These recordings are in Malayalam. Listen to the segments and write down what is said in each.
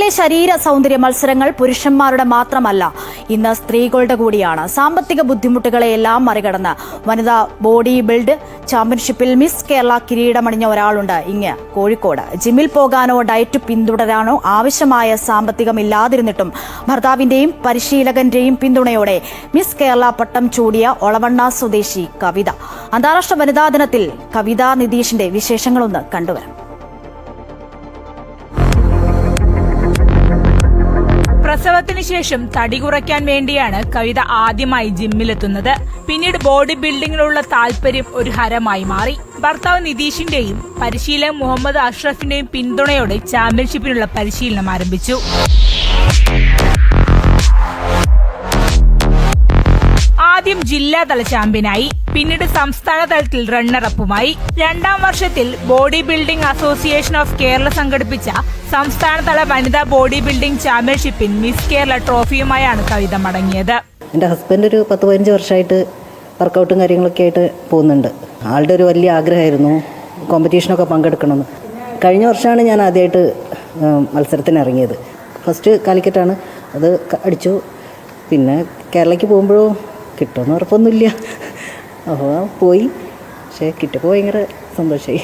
മിസ്സിന്റെ ശരീര സൗന്ദര്യ മത്സരങ്ങൾ പുരുഷന്മാരുടെ മാത്രമല്ല, ഇന്ന് സ്ത്രീകളുടെ കൂടിയാണ്. സാമ്പത്തിക ബുദ്ധിമുട്ടുകളെയെല്ലാം മറികടന്ന് വനിതാ ബോഡി ബിൽഡ് ചാമ്പ്യൻഷിപ്പിൽ മിസ് കേരള കിരീടമണിഞ്ഞ ഒരാളുണ്ട് ഇങ്ങ് കോഴിക്കോട്. ജിമ്മിൽ പോകാനോ ഡയറ്റ് പിന്തുടരാനോ ആവശ്യമായ സാമ്പത്തികമില്ലാതിരുന്നിട്ടും ഭർത്താവിന്റെയും പരിശീലകന്റെയും പിന്തുണയോടെ മിസ് കേരള പട്ടം ചൂടിയ ഒളവണ്ണ സ്വദേശി കവിത. അന്താരാഷ്ട്ര വനിതാ ദിനത്തിൽ കവിത നിതീഷിന്റെ വിശേഷങ്ങളൊന്ന് കണ്ടുവരാം. പ്രസവത്തിന് ശേഷം തടി കുറയ്ക്കാൻ വേണ്ടിയാണ് കവിത ആദ്യമായി ജിമ്മിലെത്തുന്നത്. പിന്നീട് ബോഡി ബിൽഡിങ്ങിലുള്ള താല്പര്യം ഒരു ഹരമായി മാറി. ഭർത്താവ് നിതീഷിന്റെയും പരിശീലകൻ മുഹമ്മദ് അഷ്റഫിന്റെയും പിന്തുണയോടെ ചാമ്പ്യൻഷിപ്പിനുള്ള പരിശീലനം ആരംഭിച്ചു. ആദ്യം ജില്ലാതല ചാമ്പ്യനായി, പിന്നീട് സംസ്ഥാന തലത്തിൽ റണ്ണറപ്പുമായി. 2ാം വർഷത്തിൽ body building association of Kerala സംഘടിപ്പിച്ച സംസ്ഥാനതല വനിതാ ബോഡി ബിൽഡിംഗ് ചാമ്പ്യൻഷിപ്പിൽ മിസ് കേരള ട്രോഫിയുമായാണ് കവിത മടങ്ങിയത്. എൻ്റെ ഹസ്ബൻഡ് ഒരു 10-15 വർഷമായിട്ട് വർക്കൗട്ടും കാര്യങ്ങളൊക്കെ ആയിട്ട് പോകുന്നുണ്ട്. ആളുടെ ഒരു വലിയ ആഗ്രഹമായിരുന്നു കോമ്പറ്റീഷനൊക്കെ പങ്കെടുക്കണമെന്ന്. കഴിഞ്ഞ വർഷമാണ് ഞാൻ ആദ്യമായിട്ട് മത്സരത്തിന് ഇറങ്ങിയത്. ഫസ്റ്റ് കാലിക്കറ്റാണ്, അത് അടിച്ചു. പിന്നെ കേരളയ്ക്ക് പോകുമ്പോഴും കിട്ടുമെന്ന് ഉറപ്പൊന്നുമില്ല. അപ്പോൾ പോയി, പക്ഷേ കിട്ടിയപ്പോൾ ഭയങ്കര സന്തോഷമായി.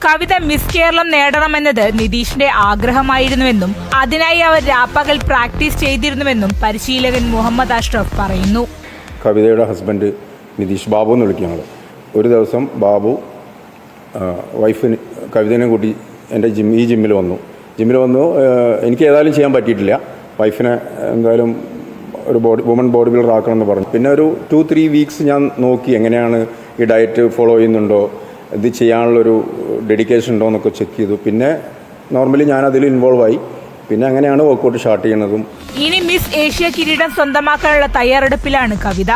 കവിത മിസ് കേരളം നേടണമെന്നത് നിതീഷിന്റെ ആഗ്രഹമായിരുന്നുവെന്നും അതിനായി അവർ രാപ്പകൽ പ്രാക്ടീസ് ചെയ്തിരുന്നുവെന്നും പരിശീലകൻ മുഹമ്മദ് അഷ്റഫ് പറയുന്നു. കവിതയുടെ ഹസ്ബൻഡ് നിതീഷ് ബാബു എന്ന് വിളിക്കും ഞങ്ങൾ. ഒരു ദിവസം ബാബു വൈഫിന് കവിതനെ കൂട്ടി എൻ്റെ ഈ ജിമ്മിൽ വന്നു. എനിക്ക് ഏതായാലും ചെയ്യാൻ പറ്റിയിട്ടില്ല. വൈഫിനെ എന്തായാലും ഒരു വുമൺ ബോഡി ബിൽഡർ ആക്കണമെന്ന് പറഞ്ഞു. പിന്നെ ഒരു 2-3 വീക്സ് ഞാൻ നോക്കി എങ്ങനെയാണ് ഈ ഡയറ്റ് ഫോളോ ചെയ്യുന്നുണ്ടോ, ഇത് ചെയ്യാനുള്ളൊരു ഡെഡിക്കേഷൻ ഉണ്ടോ എന്നൊക്കെ ചെക്ക് ചെയ്തു. പിന്നെ നോർമലി ഞാൻ അതിൽ ഇൻവോൾവ് ആയി. പിന്നെ അങ്ങനെയാണ് വർക്കൗട്ട് സ്റ്റാർട്ട് ചെയ്യുന്നതും. ഇനി മിസ് ഏഷ്യ കിരീടം സ്വന്തമാക്കാനുള്ള തയ്യാറെടുപ്പിലാണ് കവിത.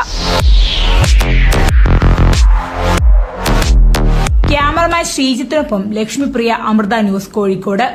ക്യാമറമാൻ ശ്രീജിത്തിനൊപ്പം ലക്ഷ്മിപ്രിയ, അമൃത ന്യൂസ്, കോഴിക്കോട്.